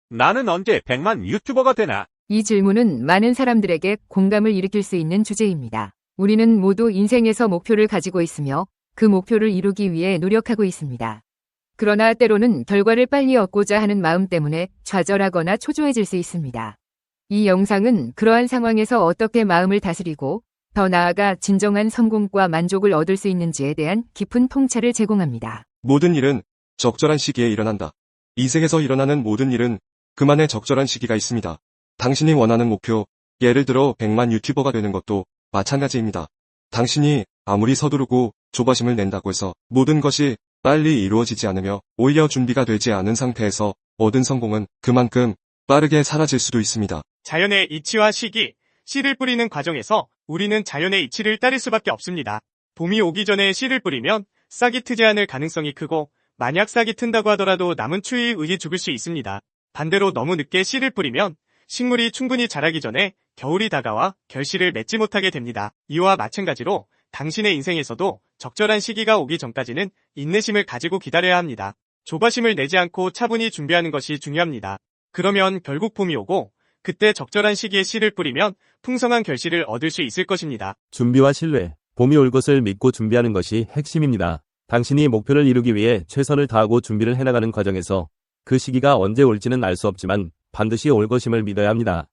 나는 언제 100만 유튜버가 되나? 이 질문은 많은 사람들에게 공감을 일으킬 수 있는 주제입니다. 우리는 모두 인생에서 목표를 가지고 있으며 그 목표를 이루기 위해 노력하고 있습니다. 그러나 때로는 결과를 빨리 얻고자 하는 마음 때문에 좌절하거나 초조해질 수 있습니다. 이 영상은 그러한 상황에서 어떻게 마음을 다스리고 더 나아가 진정한 성공과 만족을 얻을 수 있는지에 대한 깊은 통찰을 제공합니다. 모든 일은 적절한 시기에 일어난다. 인생에서 일어나는 모든 일은 그만의 적절한 시기가 있습니다. 당신이 원하는 목표, 예를 들어 100만 유튜버가 되는 것도 마찬가지입니다. 당신이 아무리 서두르고 조바심을 낸다고 해서 모든 것이 빨리 이루어지지 않으며 오히려 준비가 되지 않은 상태에서 얻은 성공은 그만큼 빠르게 사라질 수도 있습니다. 자연의 이치와 시기, 씨를 뿌리는 과정에서 우리는 자연의 이치를 따를 수밖에 없습니다. 봄이 오기 전에 씨를 뿌리면 싹이 트지 않을 가능성이 크고 만약 싹이 튼다고 하더라도 남은 추위에 의해 죽을 수 있습니다. 반대로 너무 늦게 씨를 뿌리면 식물이 충분히 자라기 전에 겨울이 다가와 결실을 맺지 못하게 됩니다. 이와 마찬가지로 당신의 인생에서도 적절한 시기가 오기 전까지는 인내심을 가지고 기다려야 합니다. 조바심을 내지 않고 차분히 준비하는 것이 중요합니다. 그러면 결국 봄이 오고 그때 적절한 시기에 씨를 뿌리면 풍성한 결실을 얻을 수 있을 것입니다. 준비와 신뢰, 봄이 올 것을 믿고 준비하는 것이 핵심입니다. 당신이 목표를 이루기 위해 최선을 다하고 준비를 해나가는 과정에서 그 시기가 언제 올지는 알 수 없지만 반드시 올 것임을 믿어야 합니다.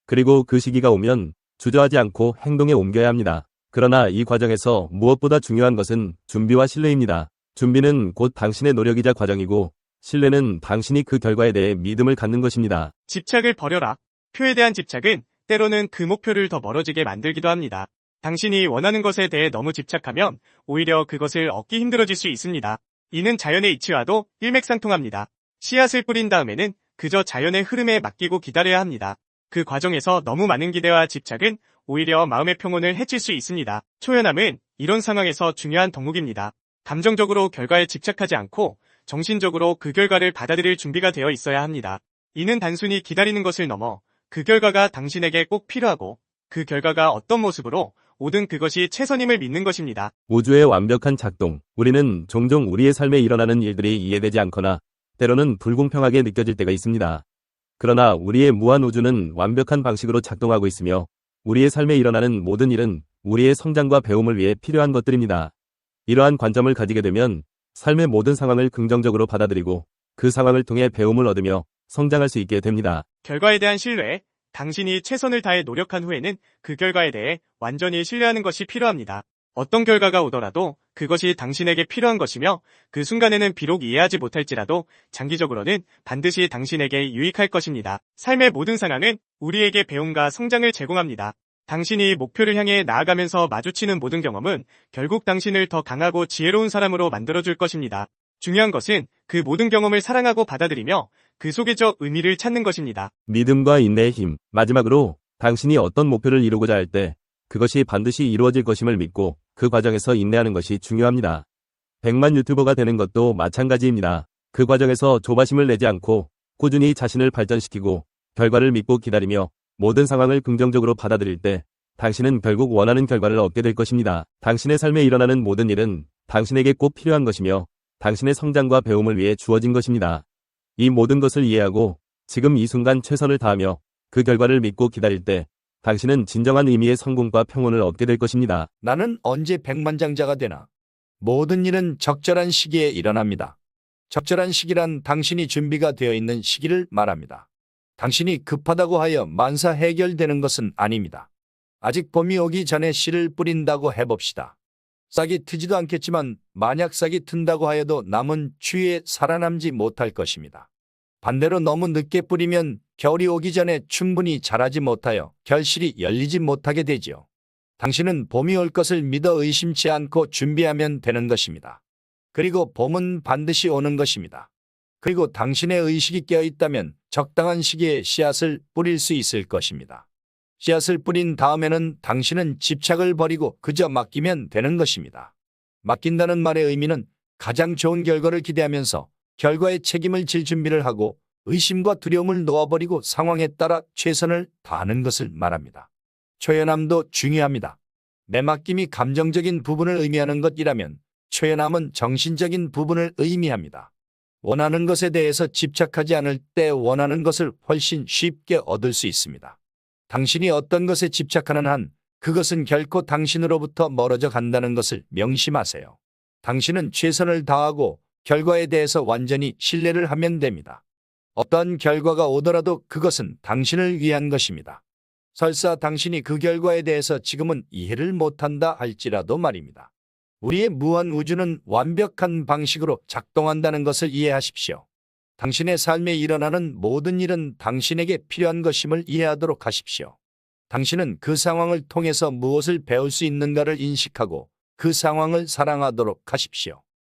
그리고 그 시기가 오면 주저하지 않고 행동에 옮겨야 합니다. 그러나 이 과정에서 무엇보다 중요한 것은 준비와 신뢰입니다. 준비는 곧 당신의 노력이자 과정이고 신뢰는 당신이 그 결과에 대해 믿음을 갖는 것입니다. 집착을 버려라. 표에 대한 집착은 때로는 그 목표를 더 멀어지게 만들기도 합니다. 당신이 원하는 것에 대해 너무 집착하면 오히려 그것을 얻기 힘들어질 수 있습니다. 이는 자연의 이치와도 일맥상통합니다. 씨앗을 뿌린 다음에는 그저 자연의 흐름에 맡기고 기다려야 합니다. 그 과정에서 너무 많은 기대와 집착은 오히려 마음의 평온을 해칠 수 있습니다. 초연함은 이런 상황에서 중요한 덕목입니다. 감정적으로 결과에 집착하지 않고 정신적으로 그 결과를 받아들일 준비가 되어 있어야 합니다. 이는 단순히 기다리는 것을 넘어 그 결과가 당신에게 꼭 필요하고 그 결과가 어떤 모습으로 오든 그것이 최선임을 믿는 것입니다. 우주의 완벽한 작동. 우리는 종종 우리의 삶에 일어나는 일들이 이해되지 않거나 때로는 불공평하게 느껴질 때가 있습니다. 그러나 우리의 무한 우주는 완벽한 방식으로 작동하고 있으며 우리의 삶에 일어나는 모든 일은 우리의 성장과 배움을 위해 필요한 것들입니다. 이러한 관점을 가지게 되면 삶의 모든 상황을 긍정적으로 받아들이고 그 상황을 통해 배움을 얻으며 성장할 수 있게 됩니다. 결과에 대한 신뢰, 당신이 최선을 다해 노력한 후에는 그 결과에 대해 완전히 신뢰하는 것이 필요합니다. 어떤 결과가 오더라도 그것이 당신에게 필요한 것이며 그 순간에는 비록 이해하지 못할지라도 장기적으로는 반드시 당신에게 유익할 것입니다. 삶의 모든 상황은 우리에게 배움과 성장을 제공합니다. 당신이 목표를 향해 나아가면서 마주치는 모든 경험은 결국 당신을 더 강하고 지혜로운 사람으로 만들어줄 것입니다. 중요한 것은 그 모든 경험을 사랑하고 받아들이며 그 속에서 의미를 찾는 것입니다. 믿음과 인내의 힘. 마지막으로 당신이 어떤 목표를 이루고자 할 때 그것이 반드시 이루어질 것임을 믿고 그 과정에서 인내하는 것이 중요합니다. 100만 유튜버가 되는 것도 마찬가지입니다. 그 과정에서 조바심을 내지 않고 꾸준히 자신을 발전시키고 결과를 믿고 기다리며 모든 상황을 긍정적으로 받아들일 때 당신은 결국 원하는 결과를 얻게 될 것입니다. 당신의 삶에 일어나는 모든 일은 당신에게 꼭 필요한 것이며 당신의 성장과 배움을 위해 주어진 것입니다. 이 모든 것을 이해하고 지금 이 순간 최선을 다하며 그 결과를 믿고 기다릴 때 당신은 진정한 의미의 성공과 평온을 얻게 될 것입니다. 나는 언제 백만장자가 되나? 모든 일은 적절한 시기에 일어납니다. 적절한 시기란 당신이 준비가 되어 있는 시기를 말합니다. 당신이 급하다고 하여 만사 해결되는 것은 아닙니다. 아직 봄이 오기 전에 씨를 뿌린다고 해봅시다. 싹이 트지도 않겠지만 만약 싹이 튼다고 하여도 남은 추위에 살아남지 못할 것입니다. 반대로 너무 늦게 뿌리면 겨울이 오기 전에 충분히 자라지 못하여 결실이 열리지 못하게 되지요. 당신은 봄이 올 것을 믿어 의심치 않고 준비하면 되는 것입니다. 그리고 봄은 반드시 오는 것입니다. 그리고 당신의 의식이 깨어있다면 적당한 시기에 씨앗을 뿌릴 수 있을 것입니다. 씨앗을 뿌린 다음에는 당신은 집착을 버리고 그저 맡기면 되는 것입니다. 맡긴다는 말의 의미는 가장 좋은 결과를 기대하면서 결과의 책임을 질 준비를 하고 의심과 두려움을 놓아버리고 상황에 따라 최선을 다하는 것을 말합니다. 초연함도 중요합니다. 내맡김이 감정적인 부분을 의미하는 것이라면 초연함은 정신적인 부분을 의미합니다. 원하는 것에 대해서 집착하지 않을 때 원하는 것을 훨씬 쉽게 얻을 수 있습니다. 당신이 어떤 것에 집착하는 한 그것은 결코 당신으로부터 멀어져 간다는 것을 명심하세요. 당신은 최선을 다하고 결과에 대해서 완전히 신뢰를 하면 됩니다. 어떤 결과가 오더라도 그것은 당신을 위한 것입니다. 설사 당신이 그 결과에 대해서 지금은 이해를 못한다 할지라도 말입니다. 우리의 무한 우주는 완벽한 방식으로 작동한다는 것을 이해하십시오. 당신의 삶에 일어나는 모든 일은 당신에게 필요한 것임을 이해하도록 하십시오. 당신은 그 상황을 통해서 무엇을 배울 수 있는가를 인식하고 그 상황을 사랑하도록 하십시오.